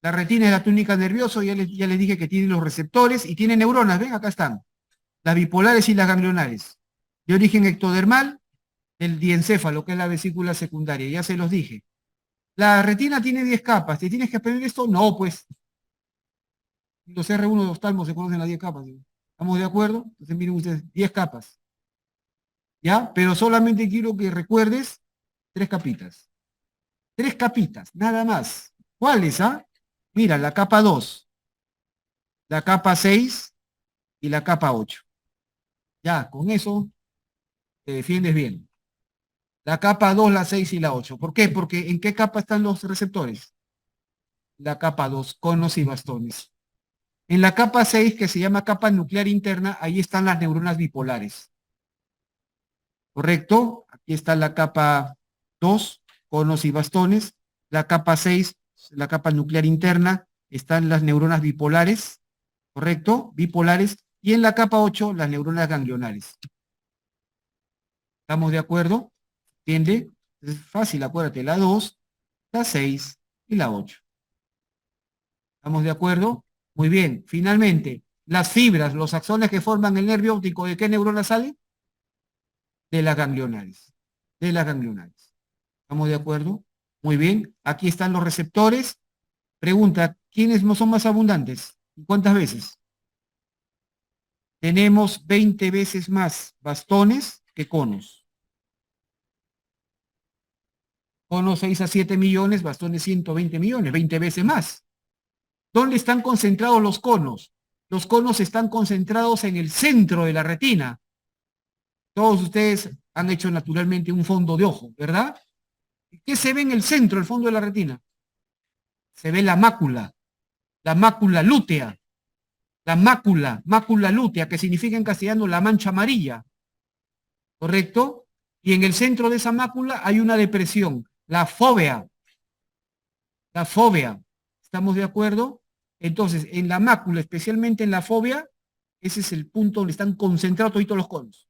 La retina es la túnica nerviosa, ya les dije que tiene los receptores y tiene neuronas, ¿ven? Acá están. Las bipolares y las ganglionares. De origen ectodermal, el diencéfalo, que es la vesícula secundaria, ya se los dije. La retina tiene 10 capas. ¿Te tienes que aprender esto? No, pues. Los R1 de oftalmo se conocen las 10 capas. ¿Sí? ¿Estamos de acuerdo? Entonces miren ustedes, 10 capas. ¿Ya? Pero solamente quiero que recuerdes 3 capitas. 3 capitas, nada más. ¿Cuáles, ah? Mira, la capa 2, la capa 6 y la capa 8. Ya, con eso te defiendes bien. La capa 2, la 6 y la 8. ¿Por qué? Porque ¿en qué capa están los receptores? La capa 2, conos y bastones. En la capa 6, que se llama capa nuclear interna, ahí están las neuronas bipolares. ¿Correcto? Aquí está la capa 2, conos y bastones. La capa 6, la capa nuclear interna, están las neuronas bipolares. ¿Correcto? Bipolares. Y en la capa 8, las neuronas ganglionares. ¿Estamos de acuerdo? ¿Entiende? Es fácil, acuérdate, la 2, la 6 y la 8. ¿Estamos de acuerdo? Muy bien. Finalmente, las fibras, los axones que forman el nervio óptico, ¿de qué neurona salen? De las ganglionares. De las ganglionares. ¿Estamos de acuerdo? Muy bien. Aquí están los receptores. Pregunta, ¿quiénes no son más abundantes? ¿Y cuántas veces? Tenemos 20 veces más bastones que conos. Conos 6 a 7 millones, bastones 120 millones, 20 veces más. ¿Dónde están concentrados los conos? Los conos están concentrados en el centro de la retina. Todos ustedes han hecho naturalmente un fondo de ojo, ¿verdad? ¿Qué se ve en el centro, el fondo de la retina? Se ve la mácula lútea, mácula lútea, que significa en castellano la mancha amarilla, ¿correcto? Y en el centro de esa mácula hay una depresión, la fóvea. ¿Estamos de acuerdo? Entonces, en la mácula, especialmente en la fóvea, ese es el punto donde están concentrados toditos los conos.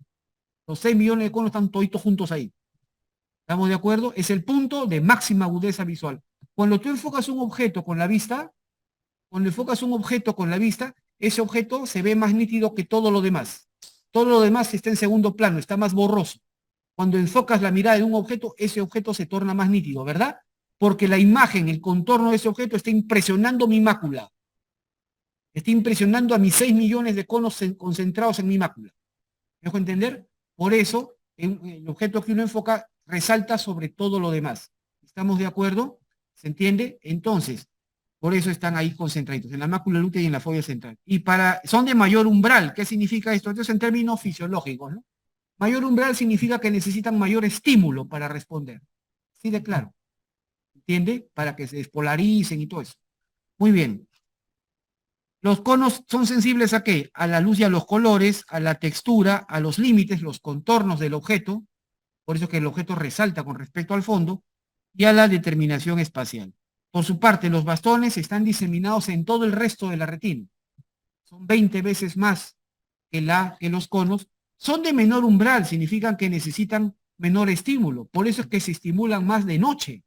Los 6 millones de conos están toditos juntos ahí. ¿Estamos de acuerdo? Es el punto de máxima agudeza visual. Cuando tú enfocas un objeto con la vista, cuando enfocas un objeto con la vista, ese objeto se ve más nítido que todo lo demás. Todo lo demás está en segundo plano, está más borroso. Cuando enfocas la mirada en un objeto, ese objeto se torna más nítido, ¿verdad? Porque la imagen, el contorno de ese objeto está impresionando mi mácula. Está impresionando a mis 6 millones de conos concentrados en mi mácula. ¿Me dejo entender? Por eso, el objeto que uno enfoca resalta sobre todo lo demás. ¿Estamos de acuerdo? ¿Se entiende? Entonces, por eso están ahí concentrados, en la mácula lútea y en la fóvea central. Son de mayor umbral. ¿Qué significa esto? Esto es en términos fisiológicos, ¿no? Mayor umbral significa que necesitan mayor estímulo para responder. ¿Sí de claro? ¿Entiende? Para que se despolaricen y todo eso. Muy bien. Los conos son sensibles ¿a qué? A la luz y a los colores, a la textura, a los límites, los contornos del objeto, por eso que el objeto resalta con respecto al fondo, y a la determinación espacial. Por su parte, los bastones están diseminados en todo el resto de la retina. Son 20 veces más que los conos. Son de menor umbral, significan que necesitan menor estímulo. Por eso es que se estimulan más de noche,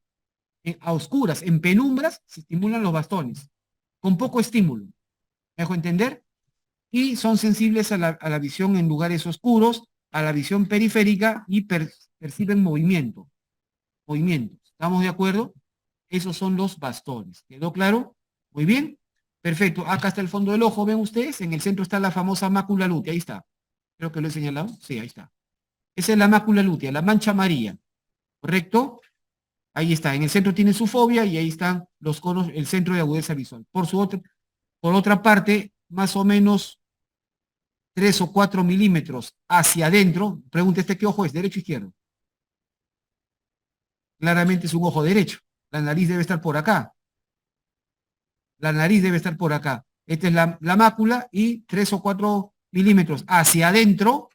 a oscuras, en penumbras, se estimulan los bastones, con poco estímulo. ¿Me dejo entender? Y son sensibles a la visión en lugares oscuros, a la visión periférica y perciben movimiento. Movimientos. ¿Estamos de acuerdo? Esos son los bastones. ¿Quedó claro? Muy bien. Perfecto. Acá está el fondo del ojo, ven ustedes. En el centro está la famosa mácula lútea. Ahí está. Creo que lo he señalado. Sí, ahí está. Esa es la mácula lútea, la mancha amarilla. ¿Correcto? Ahí está. En el centro tiene su fóvea y ahí están los conos, el centro de agudeza visual. Por otra parte, más o menos 3 o 4 milímetros hacia adentro. Pregunta este, ¿qué ojo es? ¿Derecho o izquierdo? Claramente es un ojo derecho. La nariz debe estar por acá. La nariz debe estar por acá. Esta es la mácula y 3 o 4 milímetros hacia adentro,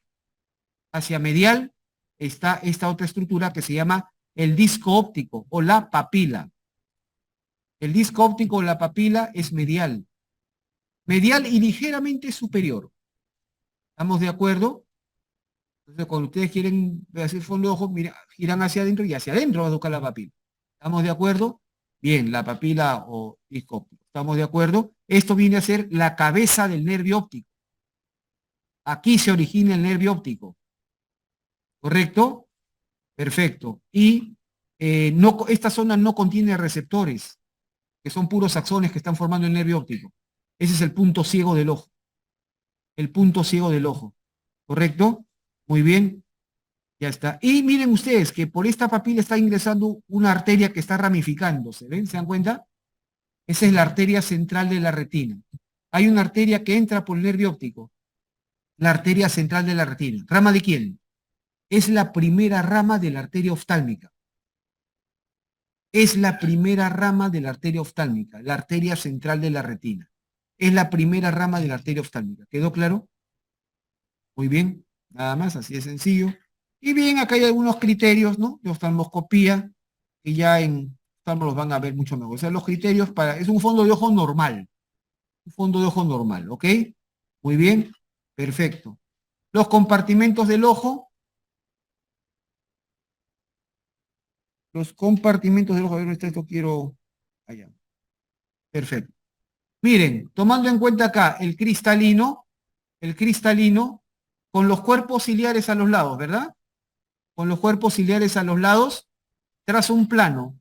hacia medial, está esta otra estructura que se llama el disco óptico o la papila. El disco óptico o la papila es medial. Medial y ligeramente superior. ¿Estamos de acuerdo? Entonces, cuando ustedes quieren hacer fondo de ojo, mira, giran hacia adentro y hacia adentro va a buscar la papila. ¿Estamos de acuerdo? Bien, la papila o disco óptico. ¿Estamos de acuerdo? Esto viene a ser la cabeza del nervio óptico. Aquí se origina el nervio óptico. ¿Correcto? Perfecto. Y esta zona no contiene receptores, que son puros axones que están formando el nervio óptico. Ese es el punto ciego del ojo. El punto ciego del ojo. ¿Correcto? Muy bien. Ya está. Y miren ustedes que por esta papila está ingresando una arteria que está ramificándose. ¿Ven? ¿Se dan cuenta? Esa es la arteria central de la retina. Hay una arteria que entra por el nervio óptico. La arteria central de la retina. ¿Rama de quién? Es la primera rama de la arteria oftálmica. Es la primera rama de la arteria oftálmica, la arteria central de la retina. Es la primera rama de la arteria oftálmica. ¿Quedó claro? Muy bien. Nada más, así de sencillo. Y bien, acá hay algunos criterios, ¿no? De oftalmoscopía, que ya en oftalmo los van a ver mucho mejor. O sea, los criterios para... Es un fondo de ojo normal. Un fondo de ojo normal, ¿ok? Muy bien. Perfecto. Los compartimentos del ojo. Los compartimentos del ojo. A ver, esto quiero... Allá. Perfecto. Miren, tomando en cuenta acá el cristalino, con los cuerpos ciliares a los lados, ¿verdad? Con los cuerpos ciliares a los lados, trazo un plano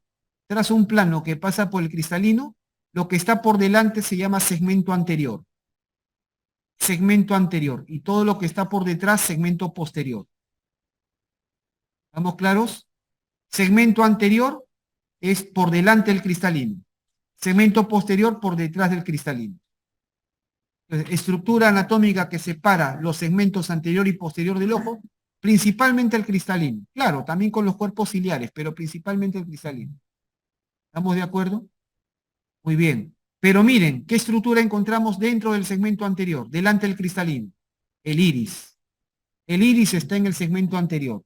que pasa por el cristalino, lo que está por delante se llama segmento anterior, y todo lo que está por detrás, segmento posterior. ¿Estamos claros? Segmento anterior es por delante del cristalino, segmento posterior por detrás del cristalino. Entonces, estructura anatómica que separa los segmentos anterior y posterior del ojo, principalmente el cristalino. Claro, también con los cuerpos ciliares, pero principalmente el cristalino. ¿Estamos de acuerdo? Muy bien. Pero miren, ¿qué estructura encontramos dentro del segmento anterior, delante del cristalino? El iris. El iris está en el segmento anterior.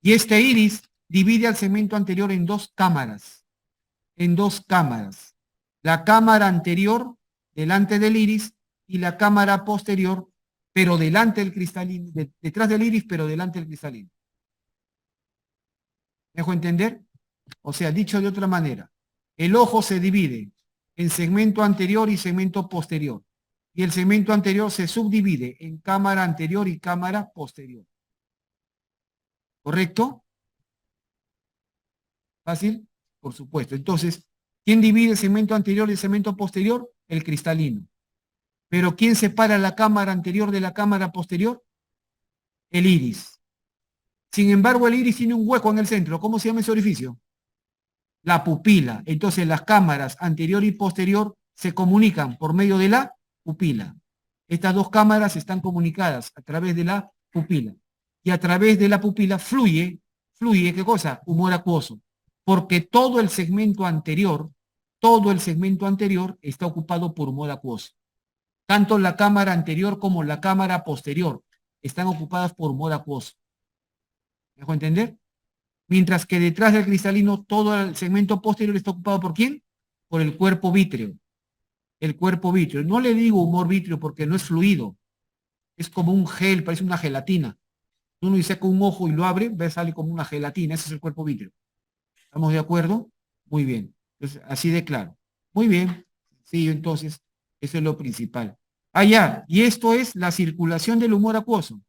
Y este iris divide al segmento anterior en dos cámaras. En dos cámaras. La cámara anterior, delante del iris, y la cámara posterior, pero delante del cristalino, detrás del iris, pero delante del cristalino. ¿Me dejo entender? O sea, dicho de otra manera, el ojo se divide en segmento anterior y segmento posterior. Y el segmento anterior se subdivide en cámara anterior y cámara posterior. ¿Correcto? ¿Fácil? Por supuesto. Entonces, ¿quién divide el segmento anterior y el segmento posterior? El cristalino. Pero ¿quién separa la cámara anterior de la cámara posterior? El iris. Sin embargo, el iris tiene un hueco en el centro. ¿Cómo se llama ese orificio? La pupila. Entonces, las cámaras anterior y posterior se comunican por medio de la pupila. Estas dos cámaras están comunicadas a través de la pupila. Y a través de la pupila fluye, ¿qué cosa? Humor acuoso. Porque todo el segmento anterior está ocupado por humor acuoso. Tanto la cámara anterior como la cámara posterior están ocupadas por humor acuoso. ¿Me dejo entender? Mientras que detrás del cristalino todo el segmento posterior está ocupado ¿por quién? Por el cuerpo vítreo. El cuerpo vítreo. No le digo humor vítreo porque no es fluido. Es como un gel, parece una gelatina. Uno dice con un ojo y lo abre, sale como una gelatina. Ese es el cuerpo vítreo. ¿Estamos de acuerdo? Muy bien. Entonces, así de claro. Muy bien. Sí, entonces, eso es lo principal. Ah, ya. Y esto es la circulación del humor acuoso.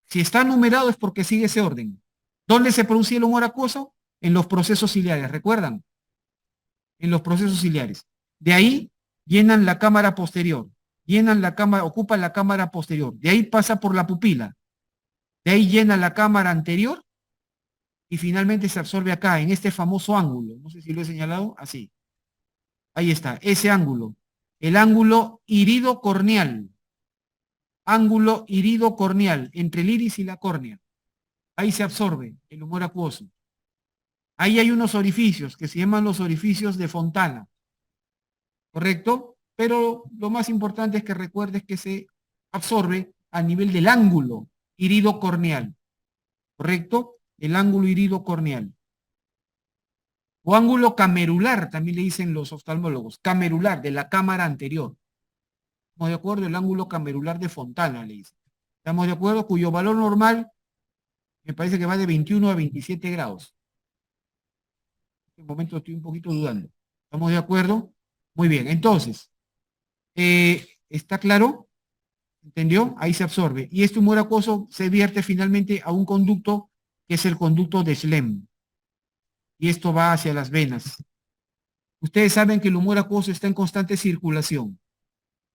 Si está numerado es porque sigue ese orden. ¿Dónde se produce el humor acuoso? En los procesos ciliares, ¿recuerdan? En los procesos ciliares. De ahí llenan la cámara posterior, ocupan la cámara posterior, de ahí pasa por la pupila, de ahí llena la cámara anterior y finalmente se absorbe acá, en este famoso ángulo. No sé si lo he señalado, así. Ahí está, ese ángulo. El ángulo irido-corneal. Ángulo irido-corneal, entre el iris y la córnea. Ahí se absorbe el humor acuoso. Ahí hay unos orificios que se llaman los orificios de Fontana, ¿correcto? Pero lo más importante es que recuerdes que se absorbe a nivel del ángulo irido-corneal, ¿correcto? El ángulo irido-corneal. O ángulo camerular, también le dicen los oftalmólogos, camerular, de la cámara anterior. ¿Estamos de acuerdo? El ángulo camerular de Fontana, le dicen. ¿Estamos de acuerdo? Cuyo valor normal me parece que va de 21 a 27 grados. En este momento estoy un poquito dudando. ¿Estamos de acuerdo? Muy bien, entonces, ¿está claro? ¿Entendió? Ahí se absorbe. Y este humor acuoso se vierte finalmente a un conducto que es el conducto de Schlemm. Y esto va hacia las venas. Ustedes saben que el humor acuoso está en constante circulación.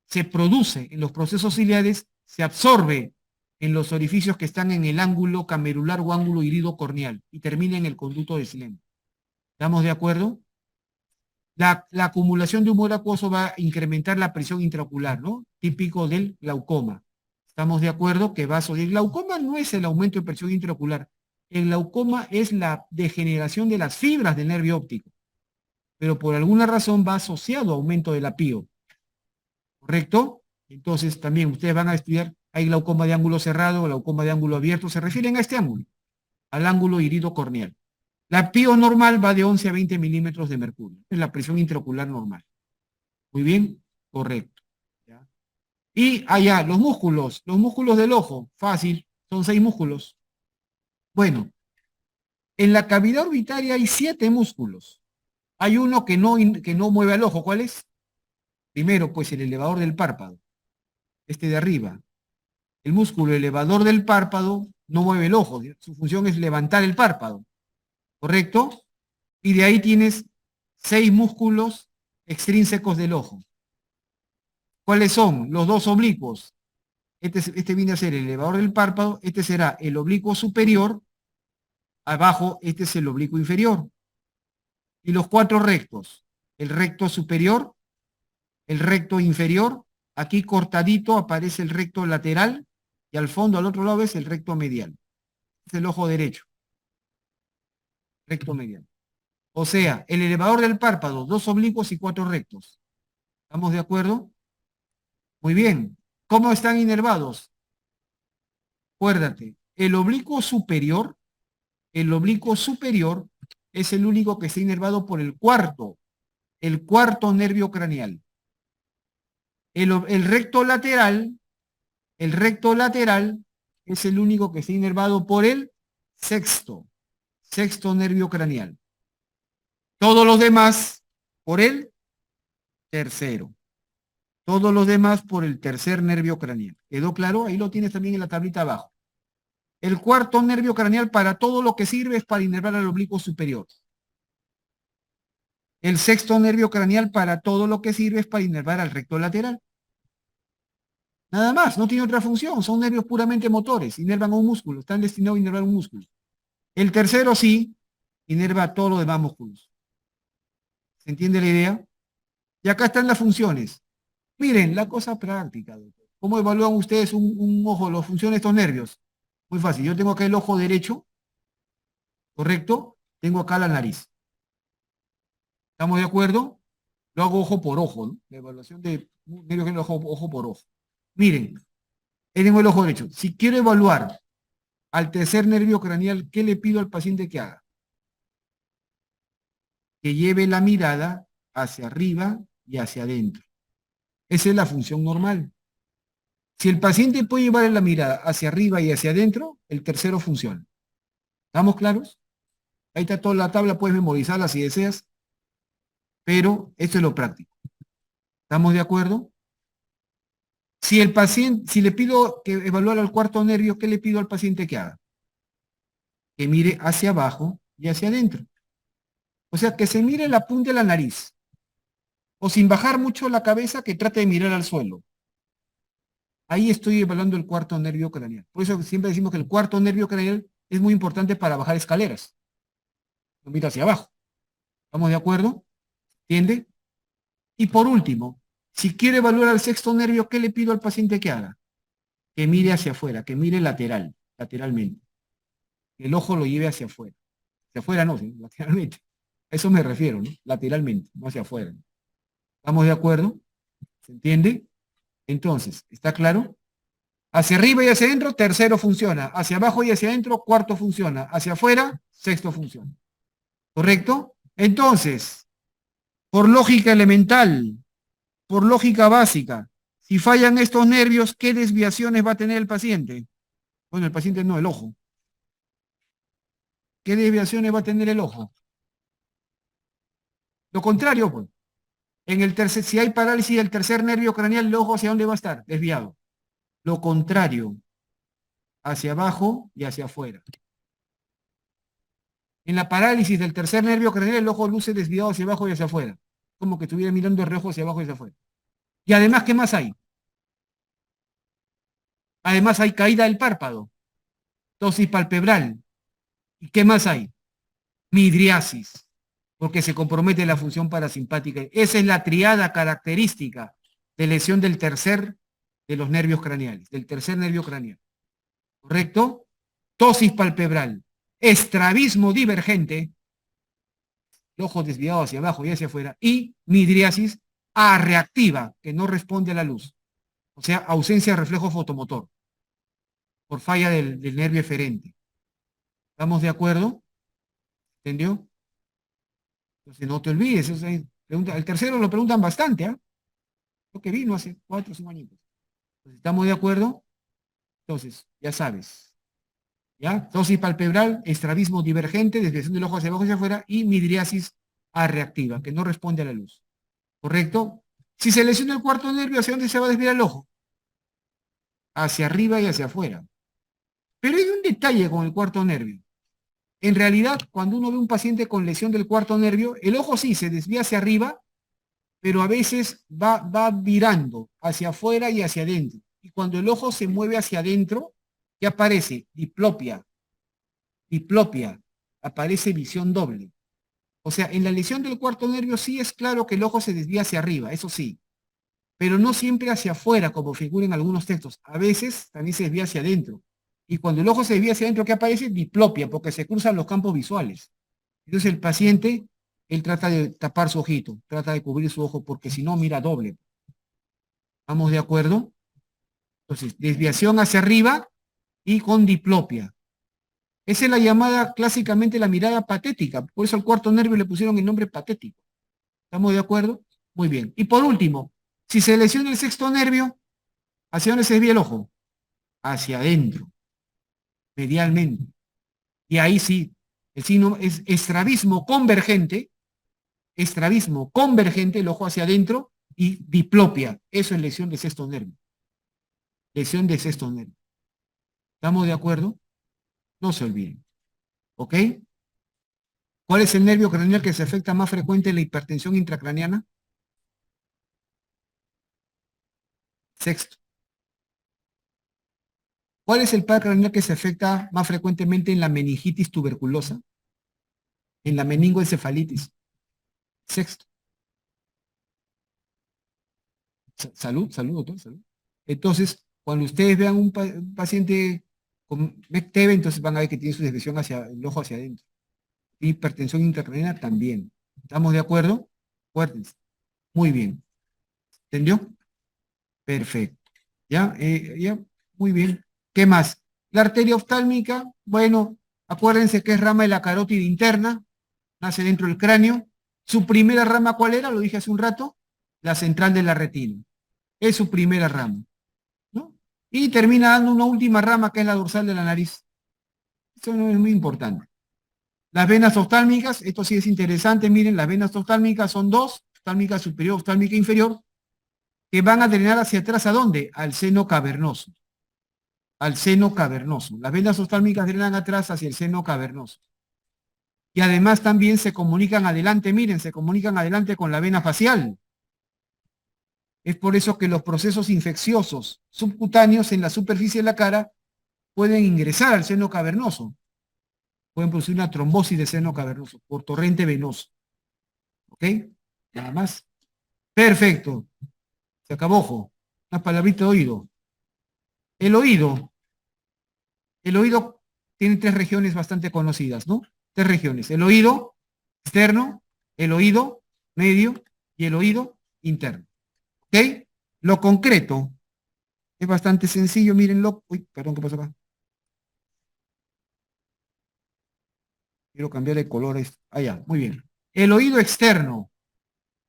Se produce en los procesos ciliares, se absorbe en los orificios que están en el ángulo camerular o ángulo irido-corneal y termina en el conducto de Schlemm. ¿Estamos de acuerdo? La acumulación de humor acuoso va a incrementar la presión intraocular, ¿no? Típico del glaucoma. ¿Estamos de acuerdo? Que el glaucoma no es el aumento de presión intraocular. El glaucoma es la degeneración de las fibras del nervio óptico, pero por alguna razón va asociado a aumento del apío. ¿Correcto? Entonces también ustedes van a estudiar, hay glaucoma de ángulo cerrado, glaucoma de ángulo abierto, se refieren a este ángulo, al ángulo irido corneal. La PIO normal va de 11 a 20 milímetros de mercurio. Es la presión intraocular normal. Muy bien, correcto. ¿Ya? Y allá, los músculos del ojo, fácil, son 6 músculos. Bueno, en la cavidad orbitaria hay 7 músculos. Hay uno que no mueve al ojo. ¿Cuál es? Primero, pues el elevador del párpado, este de arriba. El músculo elevador del párpado no mueve el ojo. Su función es levantar el párpado. ¿Correcto? Y de ahí tienes 6 músculos extrínsecos del ojo. ¿Cuáles son? Los dos oblicuos. Este viene a ser el elevador del párpado, este será el oblicuo superior, abajo este es el oblicuo inferior. Y los 4 rectos, el recto superior, el recto inferior, aquí cortadito aparece el recto lateral, y al fondo, al otro lado, es el recto medial. Es el ojo derecho, recto medial. O sea, el elevador del párpado, 2 oblicuos y 4 rectos. ¿Estamos de acuerdo? Muy bien. ¿Cómo están inervados? Acuérdate, el oblicuo superior es el único que está inervado por el cuarto nervio craneal. El recto lateral es el único que está inervado por el sexto nervio craneal. Todos los demás por el tercero. Todos los demás por el tercer nervio craneal. ¿Quedó claro? Ahí lo tienes también en la tablita abajo. El cuarto nervio craneal para todo lo que sirve es para inervar al oblicuo superior. El sexto nervio craneal para todo lo que sirve es para inervar al recto lateral. Nada más, no tiene otra función, son nervios puramente motores, inervan un músculo, están destinados a inervar un músculo. El tercero sí, inerva a todos los demás músculos. ¿Se entiende la idea? Y acá están las funciones. Miren, la cosa práctica, doctor. ¿Cómo evalúan ustedes un ojo, las funciones de estos nervios? Muy fácil, yo tengo acá el ojo derecho, ¿correcto? Tengo acá la nariz. ¿Estamos de acuerdo? Lo hago ojo por ojo, ¿no? La evaluación de nervios que ojo por ojo. Miren, tengo el ojo derecho. Si quiero evaluar al tercer nervio craneal, ¿qué le pido al paciente que haga? Que lleve la mirada hacia arriba y hacia adentro. Esa es la función normal. Si el paciente puede llevar la mirada hacia arriba y hacia adentro, el tercero funciona. ¿Estamos claros? Ahí está toda la tabla, puedes memorizarla si deseas, pero esto es lo práctico. ¿Estamos de acuerdo? Si le pido que evalúe al cuarto nervio, ¿qué le pido al paciente que haga? Que mire hacia abajo y hacia adentro. O sea, que se mire la punta de la nariz. O sin bajar mucho la cabeza, que trate de mirar al suelo. Ahí estoy evaluando el cuarto nervio craneal. Por eso siempre decimos que el cuarto nervio craneal es muy importante para bajar escaleras. Lo mira hacia abajo. ¿Estamos de acuerdo? ¿Entiende? Y por último, si quiere evaluar al sexto nervio, ¿qué le pido al paciente que haga? Que mire hacia afuera, que mire lateralmente. Que el ojo lo lleve hacia afuera. Hacia afuera no, sino lateralmente. A eso me refiero, ¿no? Lateralmente, no hacia afuera. ¿Estamos de acuerdo? ¿Se entiende? Entonces, ¿está claro? Hacia arriba y hacia adentro, tercero funciona. Hacia abajo y hacia adentro, cuarto funciona. Hacia afuera, sexto funciona. ¿Correcto? Entonces, por lógica elemental, por lógica básica, si fallan estos nervios, ¿qué desviaciones va a tener el paciente? Bueno, el paciente no, el ojo. ¿Qué desviaciones va a tener el ojo? Lo contrario, pues. Si hay parálisis del tercer nervio craneal, el ojo hacia dónde va a estar, desviado. Lo contrario, hacia abajo y hacia afuera. En la parálisis del tercer nervio craneal, el ojo luce desviado hacia abajo y hacia afuera. Como que estuviera mirando el reojo hacia abajo y hacia afuera. Y además, ¿qué más hay? Además hay caída del párpado, ptosis palpebral. ¿Y qué más hay? Midriasis, porque se compromete la función parasimpática. Esa es la triada característica de lesión de los nervios craneales, del tercer nervio craneal. ¿Correcto? Ptosis palpebral, estrabismo divergente, el ojo desviado hacia abajo y hacia afuera, y midriasis arreactiva, que no responde a la luz. O sea, ausencia de reflejo fotomotor, por falla del nervio eferente. ¿Estamos de acuerdo? ¿Entendió? Entonces no te olvides. El tercero lo preguntan bastante, ¿ah? Lo que vino hace 4 o 5 añitos. Entonces, ¿estamos de acuerdo? Entonces, ya sabes. ¿Ya? Ptosis palpebral, estrabismo divergente, desviación del ojo hacia abajo y hacia afuera, y midriasis arreactiva, que no responde a la luz. ¿Correcto? Si se lesiona el cuarto nervio, ¿hacia dónde se va a desviar el ojo? Hacia arriba y hacia afuera. Pero hay un detalle con el cuarto nervio. En realidad, cuando uno ve un paciente con lesión del cuarto nervio, el ojo sí se desvía hacia arriba, pero a veces va virando hacia afuera y hacia adentro. Y cuando el ojo se mueve hacia adentro, ¿qué aparece? Diplopia, aparece visión doble. O sea, en la lesión del cuarto nervio sí es claro que el ojo se desvía hacia arriba, eso sí, pero no siempre hacia afuera, como figura en algunos textos. A veces también se desvía hacia adentro. Y cuando el ojo se desvía hacia adentro, ¿qué aparece? Diplopia, porque se cruzan los campos visuales. Entonces el paciente, él trata de tapar su ojito, trata de cubrir su ojo, porque si no, mira doble. ¿Estamos de acuerdo? Entonces, desviación hacia arriba y con diplopia. Esa es la llamada clásicamente la mirada patética. Por eso al cuarto nervio le pusieron el nombre patético. ¿Estamos de acuerdo? Muy bien. Y por último, si se lesiona el sexto nervio, ¿hacia dónde se desvía el ojo? Hacia adentro, medialmente. Y ahí sí, el signo es estrabismo convergente, el ojo hacia adentro, y diplopia. Eso es lesión de sexto nervio. Lesión de sexto nervio. ¿Estamos de acuerdo? No se olviden. ¿Ok? ¿Cuál es el nervio craneal que se afecta más frecuente en la hipertensión intracraneana? Sexto. ¿Cuál es el par craneal que se afecta más frecuentemente en la meningitis tuberculosa? En la meningoencefalitis. Sexto. Salud, salud, doctor, salud. Entonces, cuando ustedes vean un paciente con MECTEV, entonces van a ver que tiene su desviación hacia el ojo hacia adentro. Hipertensión intracraneana también. ¿Estamos de acuerdo? Acuérdense. Muy bien. ¿Entendió? Perfecto. ¿Ya? Ya, muy bien. ¿Qué más? La arteria oftálmica, bueno, acuérdense que es rama de la carótida interna, nace dentro del cráneo. Su primera rama, ¿cuál era? Lo dije hace un rato, la central de la retina. Es su primera rama, ¿no? Y termina dando una última rama que es la dorsal de la nariz. Eso no es muy importante. Las venas oftálmicas, esto sí es interesante, miren, las venas oftálmicas son dos, oftálmica superior, oftálmica inferior, que van a drenar hacia atrás, ¿a dónde? Al seno cavernoso. Al seno cavernoso. Las venas oftálmicas drenan atrás hacia el seno cavernoso. Y además también se comunican adelante, miren, se comunican adelante con la vena facial. Es por eso que los procesos infecciosos subcutáneos en la superficie de la cara pueden ingresar al seno cavernoso. Pueden producir una trombosis de seno cavernoso por torrente venoso. ¿Ok? Nada más. Perfecto. Se acabó, ojo. Una palabrita de oído. El oído. El oído tiene 3 regiones bastante conocidas, ¿no? 3 regiones. El oído externo, el oído medio y el oído interno. ¿Ok? Lo concreto es bastante sencillo, mírenlo. Uy, perdón, ¿qué pasó acá? Quiero cambiar de colores. Ah, ya, muy bien. El oído externo.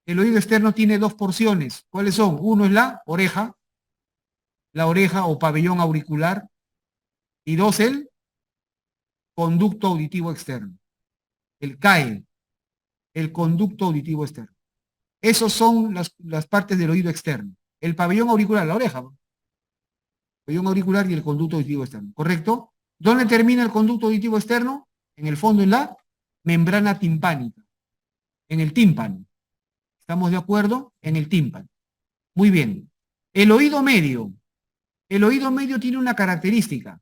El oído externo tiene 2 porciones. ¿Cuáles son? Uno es la oreja o pabellón auricular. Y 2, el conducto auditivo externo. El CAE. el conducto auditivo externo. Esos son las partes del oído externo. El pabellón auricular, la oreja, ¿no? El pabellón auricular y el conducto auditivo externo, ¿correcto? ¿Dónde termina el conducto auditivo externo? En el fondo, en la membrana timpánica, en el tímpano. ¿Estamos de acuerdo? En el tímpano. Muy bien. El oído medio. El oído medio tiene una característica.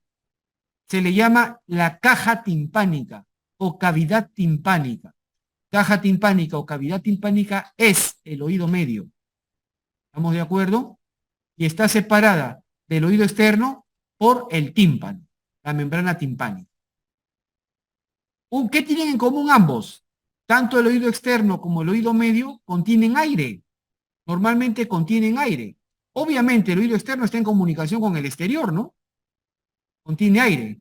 Se le llama la caja timpánica o cavidad timpánica. Caja timpánica o cavidad timpánica es el oído medio. ¿Estamos de acuerdo? Y está separada del oído externo por el tímpano, la membrana timpánica. ¿Qué tienen en común ambos? Tanto el oído externo como el oído medio contienen aire. Normalmente contienen aire. Obviamente el oído externo está en comunicación con el exterior, ¿no? Contiene aire.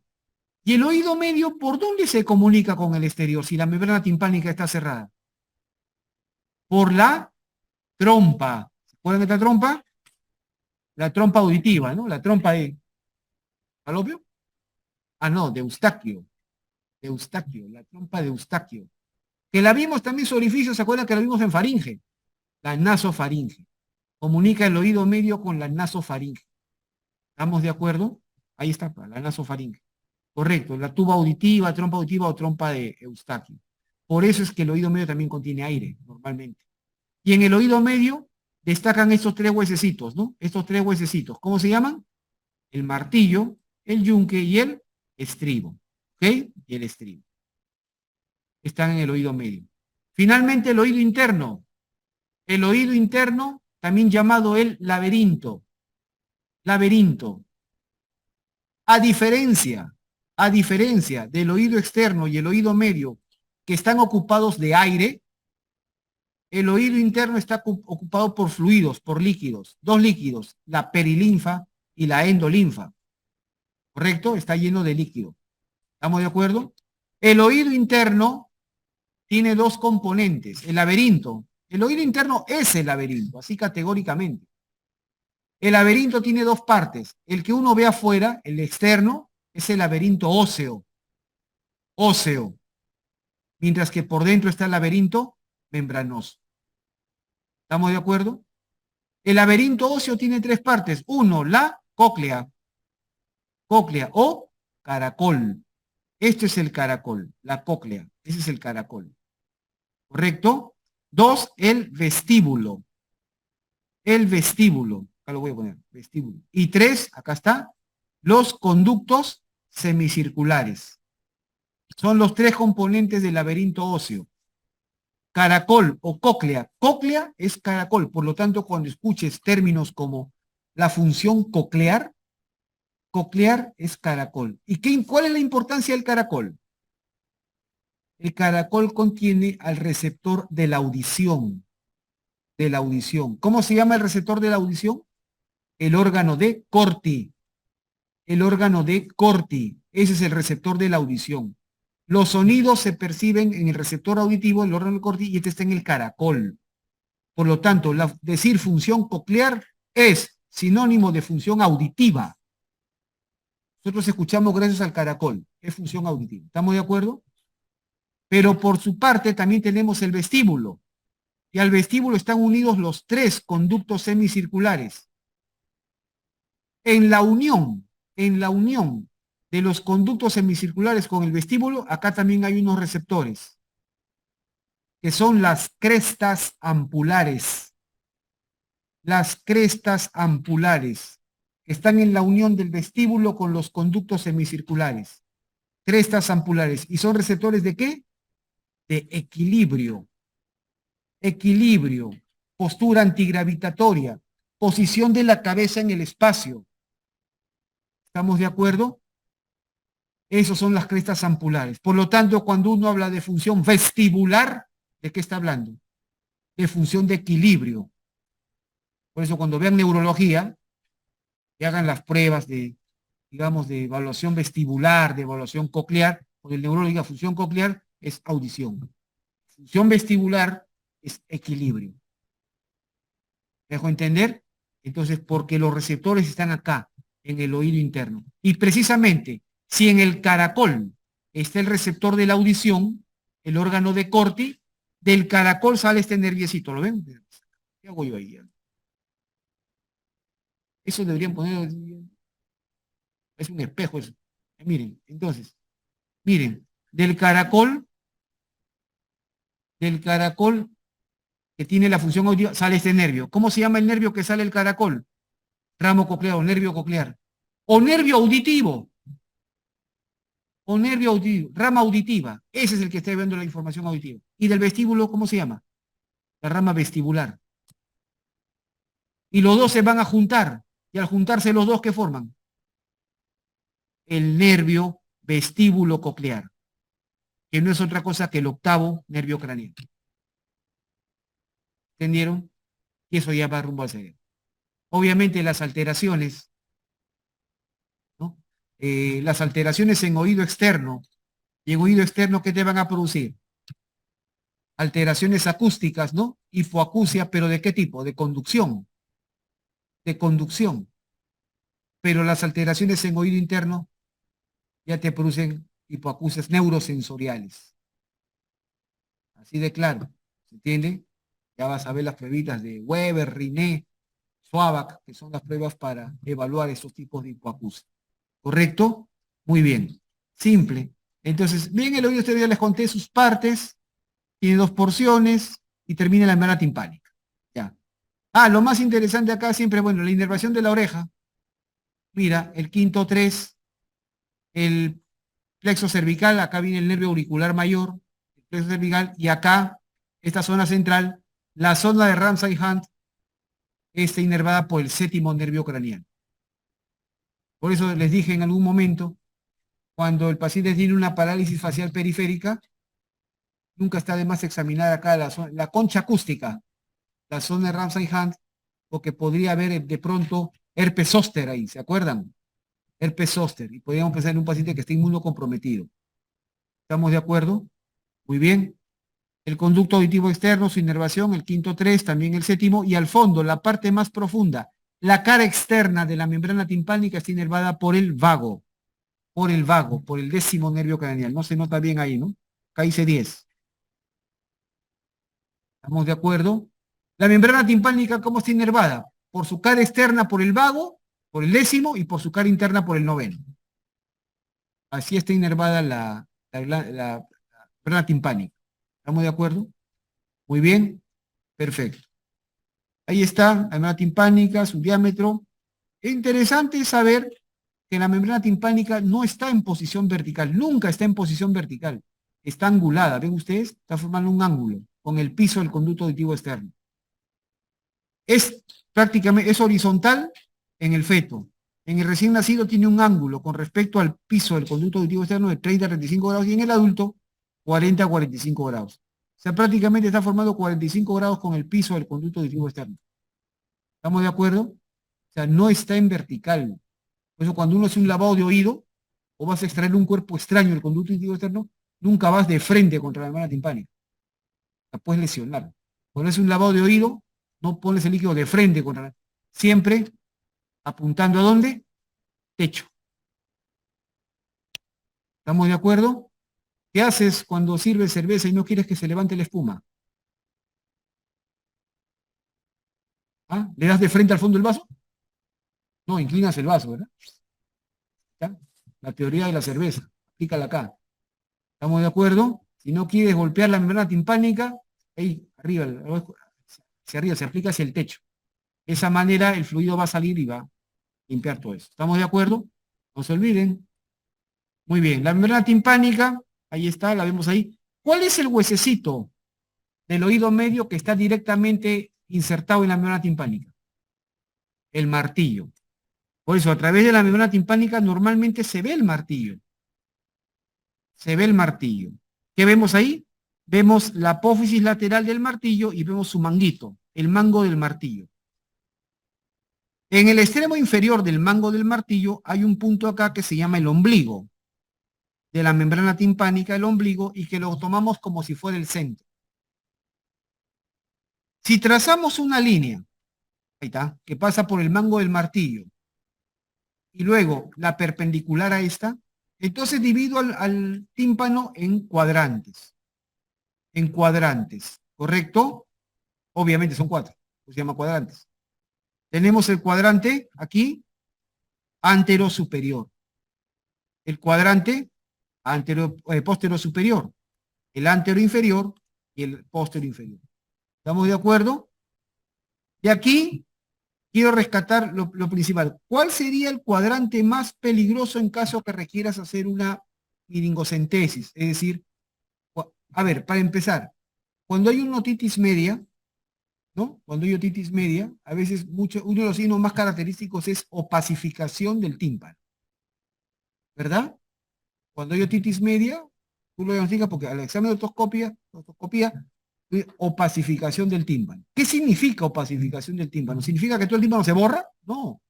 ¿Y el oído medio por dónde se comunica con el exterior si la membrana timpánica está cerrada? Por la trompa. ¿Se acuerdan de esta trompa? La trompa auditiva, ¿no? La trompa de Falopio. Ah, no, de Eustaquio. De Eustaquio, la trompa de Eustaquio. Que la vimos también su orificio, ¿se acuerdan que la vimos en faringe? La nasofaringe. Comunica el oído medio con la nasofaringe. ¿Estamos de acuerdo? Ahí está, la nasofaringe. Correcto, la tuba auditiva, trompa auditiva o trompa de Eustaquio. Por eso es que el oído medio también contiene aire, normalmente. Y en el oído medio destacan estos tres huesecitos, ¿no? Estos tres huesecitos. ¿Cómo se llaman? El martillo, el yunque y el estribo. ¿Ok? Y el estribo. Están en el oído medio. Finalmente, el oído interno. El oído interno, también llamado el laberinto. Laberinto. A diferencia del oído externo y el oído medio, que están ocupados de aire, el oído interno está ocupado por fluidos, por líquidos, dos líquidos, la perilinfa y la endolinfa. ¿Correcto? Está lleno de líquido. ¿Estamos de acuerdo? El oído interno tiene dos componentes, el laberinto. El oído interno es el laberinto, así categóricamente. El laberinto tiene dos partes. El que uno ve afuera, el externo, es el laberinto óseo. Óseo. Mientras que por dentro está el laberinto membranoso. ¿Estamos de acuerdo? El laberinto óseo tiene tres partes. Uno, la cóclea. Cóclea o caracol. Este es el caracol, la cóclea. Ese es el caracol. ¿Correcto? Dos, el vestíbulo. El vestíbulo. Acá lo voy a poner, vestíbulo. Y tres, acá está, los conductos semicirculares. Son los tres componentes del laberinto óseo. Caracol o cóclea. Cóclea es caracol, por lo tanto, cuando escuches términos como la función coclear es caracol. ¿Y cuál es la importancia del caracol? El caracol contiene al receptor de la audición. De la audición. ¿Cómo se llama el receptor de la audición? El órgano de Corti. El órgano de Corti. Ese es el receptor de la audición. Los sonidos se perciben en el receptor auditivo, el órgano de Corti, y este está en el caracol. Por lo tanto, decir función coclear es sinónimo de función auditiva. Nosotros escuchamos gracias al caracol. Es función auditiva. ¿Estamos de acuerdo? Pero por su parte también tenemos el vestíbulo. Y al vestíbulo están unidos los tres conductos semicirculares. En la unión de los conductos semicirculares con el vestíbulo, acá también hay unos receptores, que son las crestas ampulares. Las crestas ampulares, que están en la unión del vestíbulo con los conductos semicirculares. Crestas ampulares. ¿Y son receptores de qué? De equilibrio. Equilibrio, postura antigravitatoria, posición de la cabeza en el espacio. ¿Estamos de acuerdo? Esas son las crestas ampulares. Por lo tanto, cuando uno habla de función vestibular, ¿de qué está hablando? De función de equilibrio. Por eso cuando vean neurología, que hagan las pruebas de, digamos, de evaluación vestibular, de evaluación coclear, porque el neurólogo diga función coclear es audición. Función vestibular es equilibrio. ¿Me dejo entender? Entonces, porque los receptores están acá, en el oído interno. Y precisamente, si en el caracol está el receptor de la audición, el órgano de Corti, Del caracol sale este nerviecito, ¿lo ven? ¿Qué hago yo ahí? Eso deberían poner, es un espejo eso. Miren, entonces, miren, del caracol que tiene la función auditiva, sale este nervio. ¿Cómo se llama el nervio que sale el caracol? Ramo coclear o nervio coclear. O nervio auditivo. O nervio auditivo, rama auditiva. Ese es el que está viendo la información auditiva. Y del vestíbulo, ¿cómo se llama? La rama vestibular. Y los dos se van a juntar. Y al juntarse los dos, ¿qué forman? El nervio vestíbulo coclear, que no es otra cosa que el octavo nervio craneal. ¿Entendieron? Y eso ya va rumbo al cerebro. Obviamente las alteraciones, ¿no? Las alteraciones en oído externo y en oído externo, ¿qué te van a producir? Alteraciones acústicas, ¿no? Hipoacusia, pero ¿de qué tipo? De conducción. De conducción. Pero las alteraciones en oído interno ya te producen hipoacusias neurosensoriales. Así de claro. ¿Se entiende? Ya vas a ver las pruebitas de Weber, Riné, Schwabach, que son las pruebas para evaluar esos tipos de hipoacusia. ¿Correcto? Muy bien. Simple. Entonces, bien, el oído este ya les conté sus partes, tiene dos porciones y termina en la membrana timpánica. Ya. Ah, lo más interesante acá siempre, bueno, la inervación de la oreja. Mira, el quinto 3, el plexo cervical, acá viene el nervio auricular mayor, el plexo cervical, y acá, esta zona central, la zona de Ramsay-Hunt está inervada por el séptimo nervio craneal. Por eso les dije en algún momento, cuando el paciente tiene una parálisis facial periférica, nunca está de más examinar acá la concha acústica, la zona de Ramsay-Hunt, porque podría haber de pronto herpes zóster ahí, ¿se acuerdan? Herpes zóster, y podríamos pensar en un paciente que esté inmunocomprometido. ¿Estamos de acuerdo? Muy bien. El conducto auditivo externo, su inervación, el quinto 3, también el séptimo, y al fondo, la parte más profunda, la cara externa de la membrana timpánica está inervada por el vago, por el décimo nervio craneal. No se nota bien ahí, ¿no? Acá dice 10. ¿Estamos de acuerdo? La membrana timpánica, ¿cómo está inervada? Por su cara externa por el vago, por el décimo, y por su cara interna por el noveno. Así está inervada la membrana timpánica. ¿Estamos de acuerdo? Muy bien, perfecto. Ahí está, la membrana timpánica, su diámetro. Es interesante saber que la membrana timpánica no está en posición vertical, nunca está en posición vertical, está angulada, ¿ven ustedes? Está formando un ángulo con el piso del conducto auditivo externo. Es prácticamente, es horizontal en el feto. En el recién nacido tiene un ángulo con respecto al piso del conducto auditivo externo de 30 a 35 grados y en el adulto 40 a 45 grados. O sea, prácticamente está formando 45 grados con el piso del conducto auditivo externo. ¿Estamos de acuerdo? O sea, no está en vertical. Por eso cuando uno hace un lavado de oído o vas a extraer un cuerpo extraño del conducto auditivo externo, nunca vas de frente contra la membrana timpánica. La puedes lesionar. Cuando haces un lavado de oído, no pones el líquido de frente contra la... Siempre apuntando ¿a dónde? Techo. ¿Estamos de acuerdo? ¿Qué haces cuando sirves cerveza y no quieres que se levante la espuma? ¿Ah? ¿Le das de frente al fondo del vaso? No, inclinas el vaso, ¿verdad? ¿Ya? La teoría de la cerveza. Aplícala acá. ¿Estamos de acuerdo? Si no quieres golpear la membrana timpánica, ahí, arriba, hacia arriba, se aplica hacia el techo. De esa manera el fluido va a salir y va a limpiar todo eso. ¿Estamos de acuerdo? No se olviden. Muy bien, la membrana timpánica, ahí está, la vemos ahí. ¿Cuál es el huesecito del oído medio que está directamente insertado en la membrana timpánica? El martillo. Por eso, a través de la membrana timpánica normalmente se ve el martillo. Se ve el martillo. ¿Qué vemos ahí? Vemos la apófisis lateral del martillo y vemos su manguito, el mango del martillo. En el extremo inferior del mango del martillo hay un punto acá que se llama el ombligo de la membrana timpánica, el ombligo, y que lo tomamos como si fuera el centro. Si trazamos una línea, ahí está, que pasa por el mango del martillo, y luego la perpendicular a esta, entonces divido al tímpano en cuadrantes. en cuadrantes, ¿correcto? Obviamente son 4, se llama cuadrantes. Tenemos el cuadrante aquí, antero superior. El cuadrante póstero superior. El antero inferior y el póstero inferior. ¿Estamos de acuerdo? De aquí quiero rescatar lo principal. ¿Cuál sería el cuadrante más peligroso en caso que requieras hacer una miringocentesis? Es decir, a ver, para empezar, cuando hay una otitis media, ¿no? Cuando hay otitis media, a veces uno de los signos más característicos es opacificación del tímpano, ¿verdad? Cuando hay otitis media, tú lo diagnosticas porque al examen de otoscopía, opacificación del tímpano. ¿Qué significa opacificación del tímpano? ¿Significa que todo el tímpano se borra? No.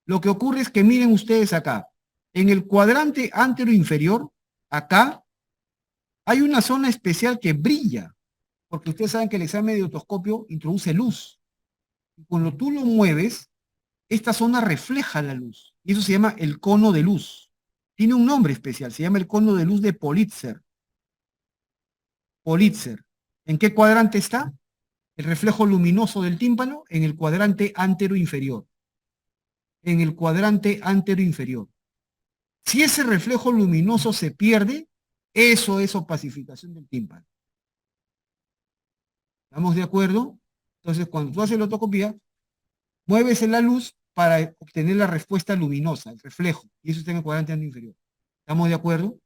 Lo que ocurre es que miren ustedes acá, en el cuadrante antero inferior, acá, hay una zona especial que brilla, porque ustedes saben que el examen de otoscopio introduce luz. Y cuando tú lo mueves, esta zona refleja la luz. Y eso se llama el cono de luz. Tiene un nombre especial, se llama el cono de luz de Politzer. Politzer. ¿En qué cuadrante está? El reflejo luminoso del tímpano en el cuadrante antero inferior. En el cuadrante antero inferior. Si ese reflejo luminoso se pierde, eso es opacificación del tímpano. ¿Estamos de acuerdo? Entonces, cuando tú haces la otoscopía, mueves la luz para obtener la respuesta luminosa, el reflejo, y eso está en el cuadrante antero inferior. ¿Estamos de acuerdo?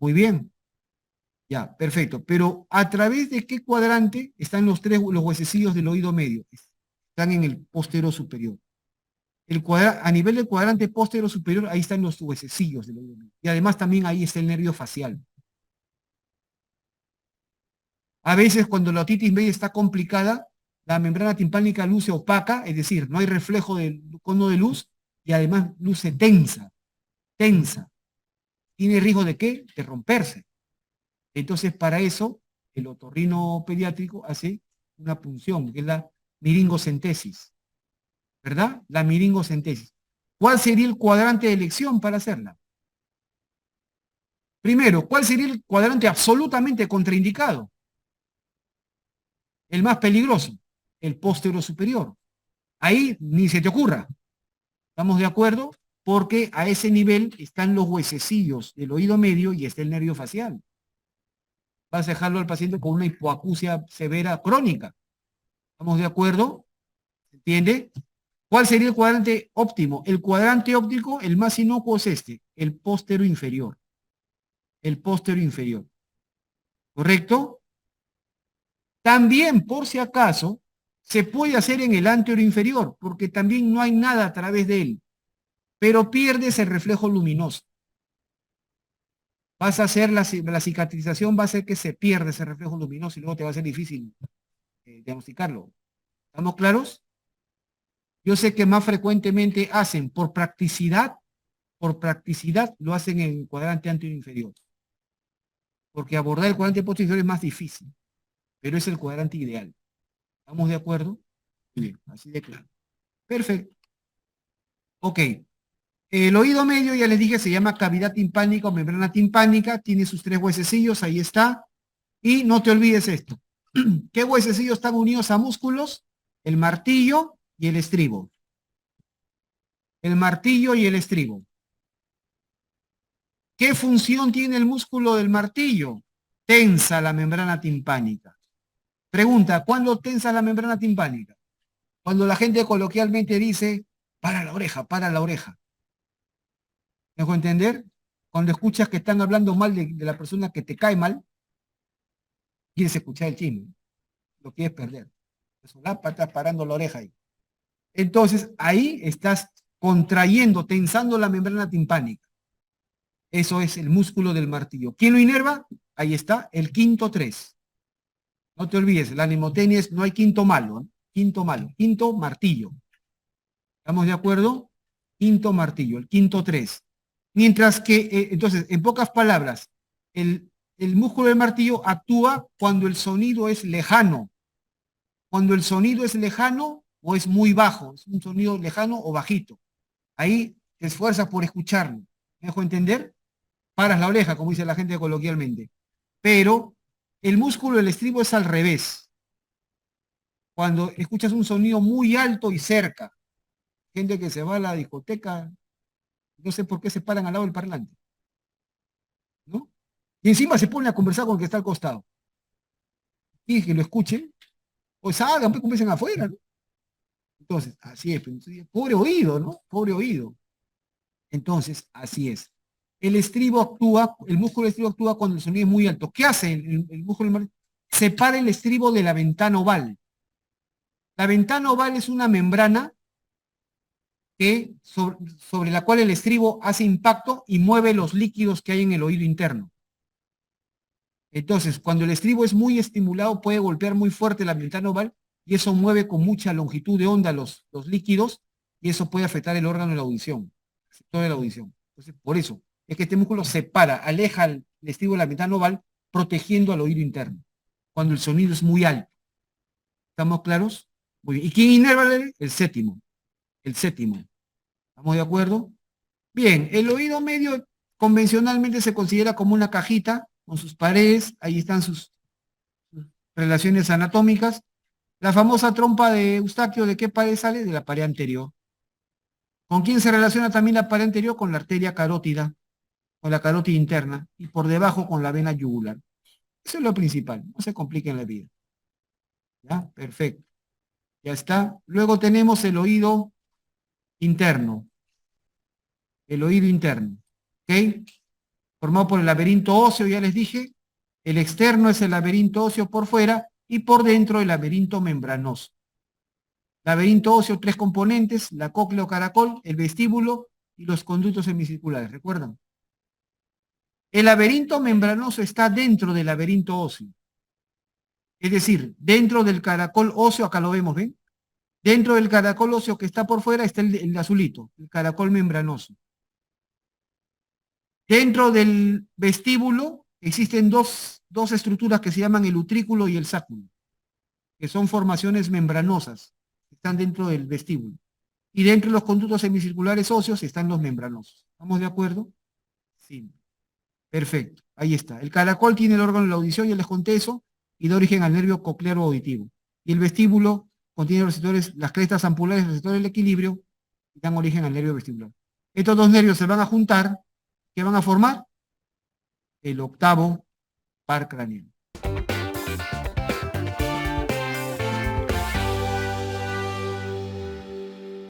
Muy bien. Ya, perfecto. Pero ¿a través de qué cuadrante están los huesecillos del oído medio? Están en el postero superior. A nivel del cuadrante postero superior, ahí están los huesecillos del oído medio. Y además también ahí está el nervio facial. A veces cuando la otitis media está complicada, la membrana timpánica luce opaca, es decir, no hay reflejo del cono de luz y además luce tensa, tensa. ¿Tiene riesgo de qué? De romperse. Entonces, para eso, el otorrino pediátrico hace una punción, que es la miringocentesis, ¿verdad? La miringocentesis. ¿Cuál sería el cuadrante de elección para hacerla? Primero, ¿cuál sería el cuadrante absolutamente contraindicado? El más peligroso, el póstero superior. Ahí ni se te ocurra. ¿Estamos de acuerdo? Porque a ese nivel están los huesecillos del oído medio y está el nervio facial. Vas a dejarlo al paciente con una hipoacusia severa crónica. ¿Estamos de acuerdo? ¿Se entiende? ¿Cuál sería el cuadrante óptimo? El cuadrante óptico, el más inocuo es este, el póstero inferior. El póstero inferior. ¿Correcto? También, por si acaso, se puede hacer en el antero inferior, porque también no hay nada a través de él, pero pierdes el reflejo luminoso. Vas a hacer la cicatrización, va a hacer que se pierda ese reflejo luminoso y luego te va a ser difícil diagnosticarlo. ¿Estamos claros? Yo sé que más frecuentemente hacen por practicidad lo hacen en el cuadrante antero inferior. Porque abordar el cuadrante posterior es más difícil, pero es el cuadrante ideal. ¿Estamos de acuerdo? Muy bien, así de claro. Perfecto. Ok. El oído medio, ya les dije, se llama cavidad timpánica o membrana timpánica, tiene sus 3 huesecillos, ahí está. Y no te olvides esto. ¿Qué huesecillos están unidos a músculos? El martillo y el estribo. El martillo y el estribo. ¿Qué función tiene el músculo del martillo? Tensa la membrana timpánica. Pregunta, ¿cuándo tensa la membrana timpánica? Cuando la gente coloquialmente dice, para la oreja, para la oreja. ¿Me dejo entender? Cuando escuchas que están hablando mal de la persona que te cae mal, quieres escuchar el chisme, lo quieres perder. Estás parando la oreja ahí. Entonces, ahí estás contrayendo, tensando la membrana timpánica. Eso es el músculo del martillo. ¿Quién lo inerva? Ahí está, el quinto 3. No te olvides, la mnemotecnia es, no hay quinto malo, ¿eh? Quinto malo, quinto martillo. ¿Estamos de acuerdo? Quinto martillo, el quinto 3. Mientras que, entonces, en pocas palabras, el músculo del martillo actúa cuando el sonido es lejano. Cuando el sonido es lejano o es muy bajo, es un sonido lejano o bajito. Ahí te esfuerzas por escucharlo. ¿Me dejo entender? Paras la oreja, como dice la gente coloquialmente. Pero El músculo del estribo es al revés. Cuando escuchas un sonido muy alto y cerca, gente que se va a la discoteca, no sé por qué se paran al lado del parlante, ¿no? Y encima se ponen a conversar con el que está al costado. Y que lo escuchen, pues salgan, pues conversen afuera, ¿no? Entonces, así es, pues, pobre oído, ¿no? Pobre oído. Entonces, así es. El estribo actúa, el músculo del estribo actúa cuando el sonido es muy alto. ¿Qué hace el músculo? Separa el estribo de la ventana oval. La ventana oval es una membrana sobre la cual el estribo hace impacto y mueve los líquidos que hay en el oído interno. Entonces, cuando el estribo es muy estimulado, puede golpear muy fuerte la ventana oval y eso mueve con mucha longitud de onda los líquidos y eso puede afectar el órgano de la audición, el sector de la audición. Entonces, por eso es que este músculo separa, aleja el estribo de la ventana oval, protegiendo al oído interno, cuando el sonido es muy alto. ¿Estamos claros? Muy bien. ¿Y quién inerva? El séptimo. El séptimo. ¿Estamos de acuerdo? Bien, el oído medio convencionalmente se considera como una cajita con sus paredes, ahí están sus relaciones anatómicas. La famosa trompa de Eustaquio, ¿de qué pared sale? De la pared anterior. ¿Con quién se relaciona también la pared anterior? Con la arteria carótida, con la carótida interna, y por debajo con la vena yugular. Eso es lo principal, no se compliquen la vida. ¿Ya? Perfecto. Ya está. Luego tenemos el oído interno. El oído interno. ¿Ok? Formado por el laberinto óseo, ya les dije. El externo es el laberinto óseo por fuera y por dentro el laberinto membranoso. Laberinto óseo, tres componentes, la cóclea o caracol, el vestíbulo y los conductos semicirculares, ¿recuerdan? El laberinto membranoso está dentro del laberinto óseo. Es decir, dentro del caracol óseo, acá lo vemos, ¿ven? Dentro del caracol óseo que está por fuera está el azulito, el caracol membranoso. Dentro del vestíbulo existen dos estructuras que se llaman el utrículo y el sáculo, que son formaciones membranosas, que están dentro del vestíbulo. Y dentro de los conductos semicirculares óseos están los membranosos. ¿Estamos de acuerdo? Sí. Perfecto. Ahí está. El caracol tiene el órgano de la audición, ya les conté eso, y da origen al nervio coclear auditivo. Y el vestíbulo contiene los receptores, las crestas ampulares, los receptores del equilibrio, y dan origen al nervio vestibular. Estos dos nervios se van a juntar, ¿qué van a formar? El octavo par craneal.